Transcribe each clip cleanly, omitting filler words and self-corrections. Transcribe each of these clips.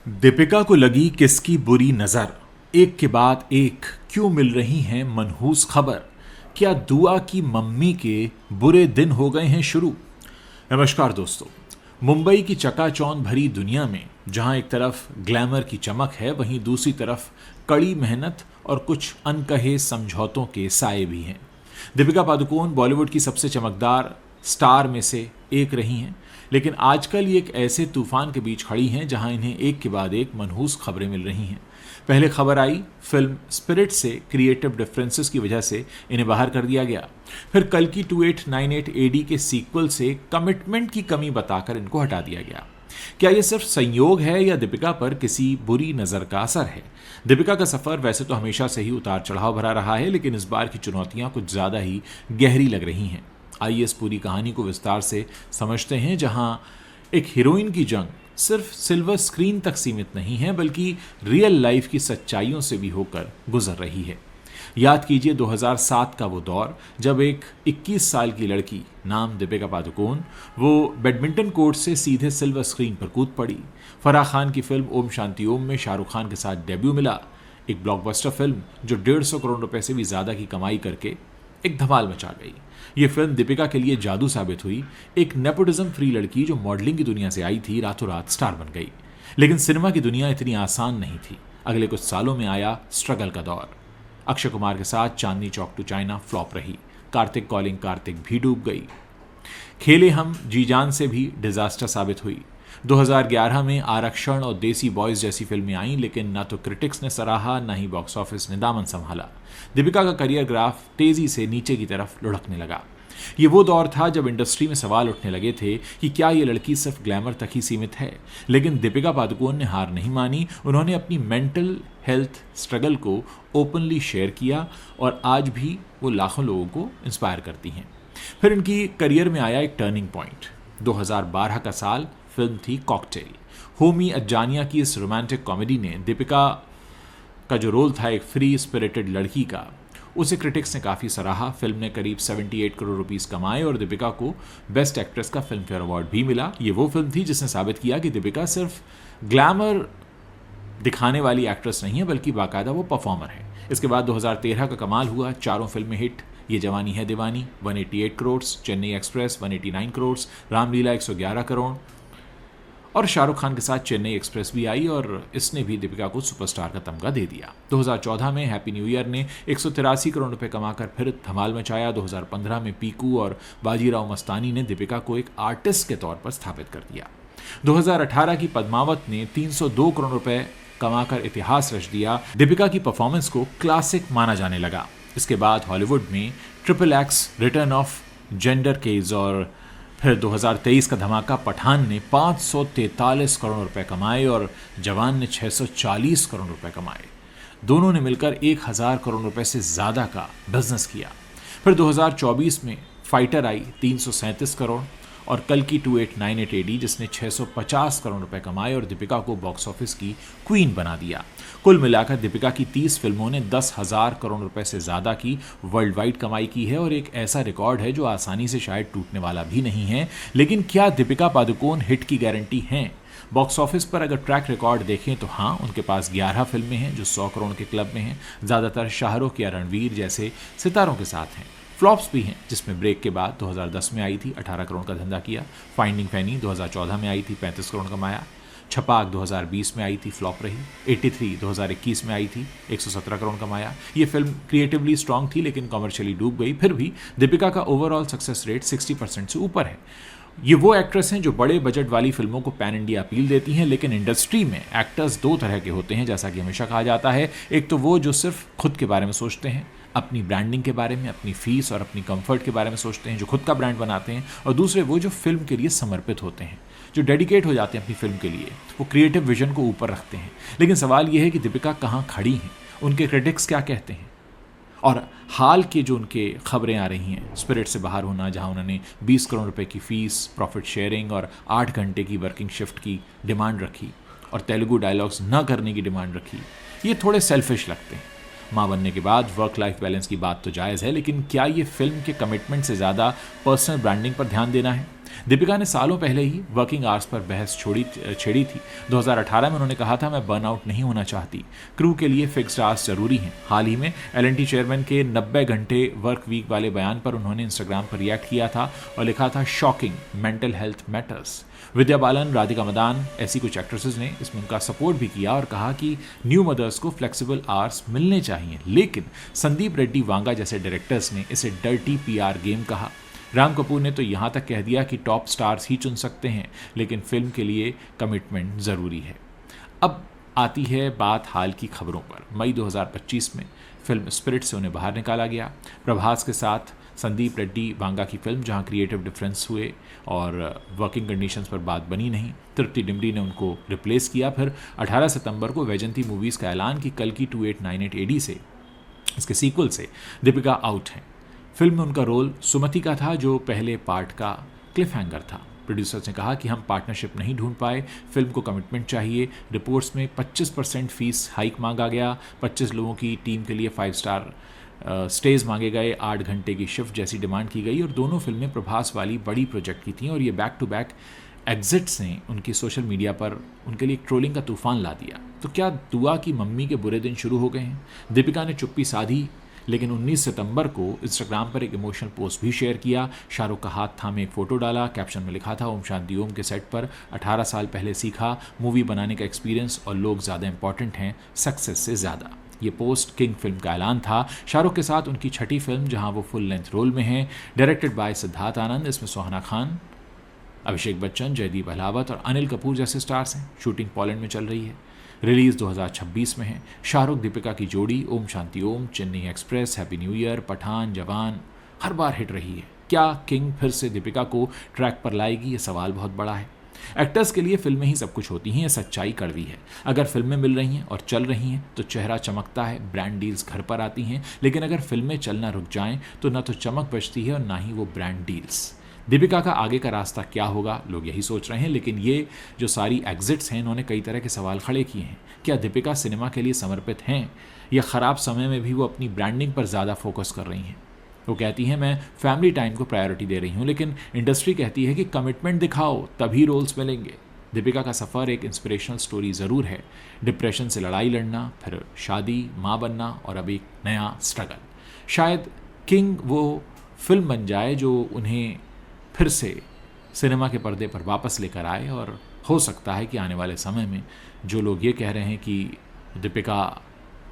दीपिका को लगी किसकी बुरी नजर। एक के बाद एक क्यों मिल रही हैं मनहूस खबर। क्या दुआ की मम्मी के बुरे दिन हो गए हैं शुरू। नमस्कार दोस्तों। मुंबई की चकाचौंध भरी दुनिया में जहां एक तरफ ग्लैमर की चमक है, वहीं दूसरी तरफ कड़ी मेहनत और कुछ अनकहे समझौतों के साए भी हैं। दीपिका पादुकोण बॉलीवुड की सबसे चमकदार स्टार में से एक रही हैं, लेकिन आजकल ये एक ऐसे तूफान के बीच खड़ी हैं जहां इन्हें एक के बाद एक मनहूस खबरें मिल रही हैं। पहले खबर आई फिल्म स्पिरिट से क्रिएटिव डिफरेंसेस की वजह से इन्हें बाहर कर दिया गया। फिर कल की 2898 एडी के सीक्वल से कमिटमेंट की कमी बताकर इनको हटा दिया गया। क्या यह सिर्फ संयोग है या दीपिका पर किसी बुरी नजर का असर है? दीपिका का सफर वैसे तो हमेशा से ही उतार चढ़ाव भरा रहा है, लेकिन इस बार की चुनौतियां कुछ ज्यादा ही गहरी लग रही हैं। आइए इस पूरी कहानी को विस्तार से समझते हैं, जहां एक हीरोइन की जंग सिर्फ सिल्वर स्क्रीन तक सीमित नहीं है, बल्कि रियल लाइफ की सच्चाइयों से भी होकर गुजर रही है। याद कीजिए 2007 का वो दौर जब एक 21 साल की लड़की नाम दीपिका पादुकोण वो बैडमिंटन कोर्ट से सीधे सिल्वर स्क्रीन पर कूद पड़ी। फराह खान की फिल्म ओम शांति ओम में शाहरुख खान के साथ डेब्यू मिला, एक ब्लॉकबस्टर फिल्म जो 150 करोड़ रुपए से भी ज्यादा की कमाई करके एक धमाल मचा गई। ये फिल्म दीपिका के लिए जादू साबित हुई। एक नेपोटिज्म फ्री लड़की जो मॉडलिंग की दुनिया से आई थी, रातों रात स्टार बन गई। लेकिन सिनेमा की दुनिया इतनी आसान नहीं थी। अगले कुछ सालों में आया स्ट्रगल का दौर। अक्षय कुमार के साथ Chandni Chowk to China flop रही। कार्तिक कॉलिंग कार्तिक भी डूब गई। खेले हम जी जान से भी डिजास्टर साबित हुई। 2011 में आरक्षण और देसी बॉयज जैसी फिल्में आईं, लेकिन ना तो क्रिटिक्स ने सराहा ना ही बॉक्स ऑफिस ने दामन संभाला। दीपिका का करियर ग्राफ तेजी से नीचे की तरफ लुढ़कने लगा। ये वो दौर था जब इंडस्ट्री में सवाल उठने लगे थे कि क्या ये लड़की सिर्फ ग्लैमर तक ही सीमित है। लेकिन दीपिका पादुकोण ने हार नहीं मानी। उन्होंने अपनी मेंटल हेल्थ स्ट्रगल को ओपनली शेयर किया और आज भी वो लाखों लोगों को इंस्पायर करती हैं। फिर इनकी करियर में आया एक टर्निंग पॉइंट। 2012 का साल, फिल्म थी कॉकटेल। होमी अज्जानिया की इस रोमांटिक कॉमेडी ने दीपिका का जो रोल था एक फ्री स्पिरिटेड लड़की का, उसे क्रिटिक्स ने काफ़ी सराहा। फिल्म ने करीब 78 करोड़ रुपीस कमाए और दीपिका को बेस्ट एक्ट्रेस का फिल्म फेयर अवार्ड भी मिला। ये वो फिल्म थी जिसने साबित किया कि दीपिका सिर्फ ग्लैमर दिखाने वाली एक्ट्रेस नहीं है, बल्कि बाकायदा वो परफॉर्मर है। इसके बाद 2013 का कमाल हुआ। चारों फिल्में हिट। ये जवानी है दीवानी 188 करोड़, चेन्नई एक्सप्रेस 189 करोड़, रामलीला 111 करोड़ और शाहरुख खान के साथ चेन्नई एक्सप्रेस भी आई और इसने भी दीपिका को सुपरस्टार का तमगा दे दिया। 2014 में हैप्पी न्यू ईयर ने 183 करोड़ रुपए कमाकर फिर धमाल मचाया। 2015 में पीकू और बाजीराव मस्तानी ने दीपिका को एक आर्टिस्ट के तौर पर स्थापित कर दिया। 2018 की पद्मावत ने 302 करोड़ रुपए कमाकर इतिहास रच दिया। दीपिका की परफॉर्मेंस को क्लासिक माना जाने लगा। इसके बाद हॉलीवुड में triple X, return of Xander Cage और फिर 2023 का धमाका पठान ने 543 करोड़ रुपए कमाए और जवान ने 640 करोड़ रुपए कमाए। दोनों ने मिलकर 1000 करोड़ रुपए से ज़्यादा का बिजनेस किया। फिर 2024 में फाइटर आई 337 करोड़ और कल की 2898 एडी जिसने 650 करोड़ रुपए कमाए और दीपिका को बॉक्स ऑफिस की क्वीन बना दिया। कुल मिलाकर दीपिका की 30 फिल्मों ने 10,000 करोड़ रुपए से ज़्यादा की वर्ल्ड वाइड कमाई की है और एक ऐसा रिकॉर्ड है जो आसानी से शायद टूटने वाला भी नहीं है। लेकिन क्या दीपिका पादुकोण हिट की गारंटी हैं? बॉक्स ऑफिस पर अगर ट्रैक रिकॉर्ड देखें तो हाँ, उनके पास 11 फिल्में हैं जो 100 करोड़ के क्लब में हैं। ज़्यादातर शाहरुख या रणवीर जैसे सितारों के साथ हैं। फ्लॉप्स भी हैं, जिसमें ब्रेक के बाद 2010 में आई थी 18 करोड़ का धंधा किया। फाइंडिंग फैनी 2014 में आई थी 35 करोड़ कमाया। छपाक 2020 में आई थी फ्लॉप रही। 83 2021 में आई थी 117 करोड़ कमाया। ये फिल्म क्रिएटिवली स्ट्रांग थी लेकिन कमर्शियली डूब गई। फिर भी दीपिका का ओवरऑल सक्सेस रेट 60% से ऊपर है। ये वो एक्ट्रेस हैं जो बड़े बजट वाली फिल्मों को पैन इंडिया अपील देती हैं, लेकिन इंडस्ट्री में एक्टर्स दो तरह के होते हैं, जैसा कि हमेशा कहा जाता है। एक तो वो जो सिर्फ खुद के बारे में सोचते हैं, अपनी ब्रांडिंग के बारे में, अपनी फीस और अपनी कंफर्ट के बारे में सोचते हैं, जो खुद का ब्रांड बनाते हैं। और दूसरे वो जो फिल्म के लिए समर्पित होते हैं, जो डेडिकेट हो जाते हैं अपनी फिल्म के लिए, वो क्रिएटिव विजन को ऊपर रखते हैं। लेकिन सवाल ये है कि दीपिका कहाँ खड़ी हैं, उनके क्रिटिक्स क्या कहते हैं। और हाल के जो उनके खबरें आ रही हैं, स्पिरिट से बाहर होना, जहां उन्होंने 20 करोड़ रुपए की फीस, प्रॉफिट शेयरिंग और 8 घंटे की वर्किंग शिफ्ट की डिमांड रखी और तेलुगु डायलॉग्स न करने की डिमांड रखी, ये थोड़े सेल्फिश लगते हैं। माँ बनने के बाद वर्क लाइफ बैलेंस की बात तो जायज़ है, लेकिन क्या ये फिल्म के कमिटमेंट से ज़्यादा पर्सनल ब्रांडिंग पर ध्यान देना है? दीपिका ने सालों पहले ही वर्किंग आवर्स पर बहस छेड़ी थी। 2018 में उन्होंने कहा था, मैं बर्नआउट नहीं होना चाहती, क्रू के लिए फिक्स्ड आवर्स जरूरी हैं। हाल ही में एल&टी चेयरमैन के 90 घंटे वर्क वीक वाले बयान पर उन्होंने इंस्टाग्राम पर रिएक्ट किया था और लिखा था, shocking, mental health matters. Vidya Balan, Radhika Madan, ऐसी कुछ एक्ट्रेसेस ने इसमें उनका सपोर्ट भी किया और कहा कि न्यू मदर्स को फ्लेक्सिबल आवर्स मिलने चाहिए। लेकिन संदीप रेड्डी वांगा जैसे डायरेक्टर्स ने इसे डर्टी पीआर गेम कहा। राम कपूर ने तो यहाँ तक कह दिया कि टॉप स्टार्स ही चुन सकते हैं, लेकिन फिल्म के लिए कमिटमेंट ज़रूरी है। अब आती है बात हाल की खबरों पर। मई 2025 में फिल्म स्पिरिट से उन्हें बाहर निकाला गया। प्रभास के साथ संदीप रेड्डी वांगा की फिल्म, जहां क्रिएटिव डिफरेंस हुए और वर्किंग कंडीशंस पर बात बनी नहीं, तृप्ति डिमरी ने उनको रिप्लेस किया। फिर 18 सितंबर को वैजंती मूवीज़ का ऐलान कि कल की 2898 AD से, इसके सीक्वल से, दीपिका आउट हैं। फिल्म में उनका रोल सुमति का था, जो पहले पार्ट का क्लिफ हैंगर था। प्रोड्यूसर्स ने कहा कि हम पार्टनरशिप नहीं ढूंढ पाए, फिल्म को कमिटमेंट चाहिए। रिपोर्ट्स में 25% फीस हाइक मांगा गया, 25 लोगों की टीम के लिए 5 स्टार स्टेज मांगे गए, 8 घंटे की शिफ्ट जैसी डिमांड की गई और दोनों फिल्में प्रभास वाली बड़ी प्रोजेक्ट की थी और ये बैक टू बैक एग्जिट्स ने उनकी सोशल मीडिया पर उनके लिए ट्रोलिंग का तूफान ला दिया। तो क्या दुआ की मम्मी के बुरे दिन शुरू हो गए हैं? दीपिका ने चुप्पी साधी, लेकिन 19 सितंबर को इंस्टाग्राम पर एक इमोशनल पोस्ट भी शेयर किया। शाहरुख का हाथ थामे एक फ़ोटो डाला, कैप्शन में लिखा था, ओम शांति ओम के सेट पर 18 साल पहले सीखा, मूवी बनाने का एक्सपीरियंस और लोग ज़्यादा इंपॉर्टेंट हैं सक्सेस से ज़्यादा। ये पोस्ट किंग फिल्म का ऐलान था, शाहरुख के साथ उनकी छठी फिल्म, जहां वो फुल लेंथ रोल में हैं, डायरेक्टेड बाय सिद्धार्थ आनंद। इसमें सुहाना खान, अभिषेक बच्चन, जयदीप अहलावत और अनिल कपूर जैसे स्टार्स हैं। शूटिंग पोलैंड में चल रही है। रिलीज 2026 में है। शाहरुख दीपिका की जोड़ी Om Shanti Om, Chennai Express, Happy New Year, Pathaan, Jawan हर बार हिट रही है। क्या किंग फिर से दीपिका को ट्रैक पर लाएगी? ये सवाल बहुत बड़ा है। एक्टर्स के लिए फिल्में ही सब कुछ होती हैं, ये सच्चाई कड़वी है। अगर फिल्में मिल रही हैं और चल रही हैं तो चेहरा चमकता है, ब्रांड डील्स घर पर आती हैं। लेकिन अगर फिल्में चलना रुक जाएं तो ना तो चमक बचती है और ना ही वो ब्रांड डील्स। दीपिका का आगे का रास्ता क्या होगा, लोग यही सोच रहे हैं। लेकिन ये जो सारी एग्जिट्स हैं, इन्होंने कई तरह के सवाल खड़े किए हैं। क्या दीपिका सिनेमा के लिए समर्पित हैं या ख़राब समय में भी वो अपनी ब्रांडिंग पर ज़्यादा फोकस कर रही हैं? वो कहती हैं, मैं फैमिली टाइम को प्रायोरिटी दे रही हूँ, लेकिन इंडस्ट्री कहती है कि कमिटमेंट दिखाओ तभी रोल्स मिलेंगे। दीपिका का सफ़र एक इंस्पिरेशनल स्टोरी ज़रूर है। डिप्रेशन से लड़ाई लड़ना, फिर शादी, माँ बनना और अब एक नया स्ट्रगल। शायद किंग वो फिल्म बन जाए जो उन्हें फिर से सिनेमा के पर्दे पर वापस लेकर आए। और हो सकता है कि आने वाले समय में जो लोग ये कह रहे हैं कि दीपिका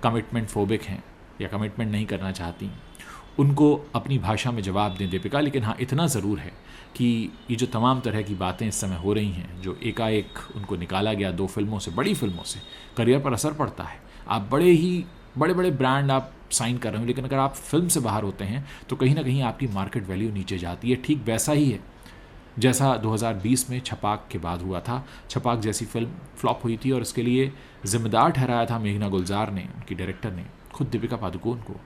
कमिटमेंट फोबिक हैं या कमिटमेंट नहीं करना चाहती, उनको अपनी भाषा में जवाब दें दीपिका। लेकिन हाँ, इतना ज़रूर है कि ये जो तमाम तरह की बातें इस समय हो रही हैं, जो एकाएक उनको निकाला गया 2 फिल्मों से, बड़ी फिल्मों से, करियर पर असर पड़ता है। आप बड़े बड़े ब्रांड आप साइन कर रहे हो, लेकिन अगर आप फिल्म से बाहर होते हैं तो कहीं ना कहीं आपकी मार्केट वैल्यू नीचे जाती है। ठीक वैसा ही है जैसा 2020 में छपाक के बाद हुआ था। छपाक जैसी फिल्म फ्लॉप हुई थी और इसके लिए जिम्मेदार ठहराया था मेघना गुलजार ने, उनकी डायरेक्टर ने, खुद दीपिका पादुकोण को,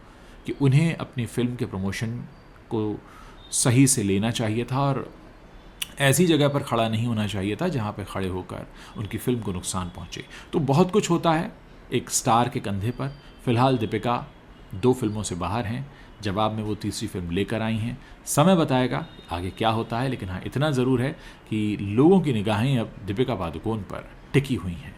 कि उन्हें अपनी फिल्म के प्रमोशन को सही से लेना चाहिए था और ऐसी जगह पर खड़ा नहीं होना चाहिए था जहाँ पर खड़े होकर उनकी फिल्म को नुकसान पहुँचे। तो बहुत कुछ होता है एक स्टार के कंधे पर। फिलहाल दीपिका 2 फिल्मों से बाहर हैं, जवाब में वो तीसरी फिल्म लेकर आई हैं। समय बताएगा आगे क्या होता है, लेकिन हाँ, इतना ज़रूर है कि लोगों की निगाहें अब दीपिका पादुकोण पर टिकी हुई हैं।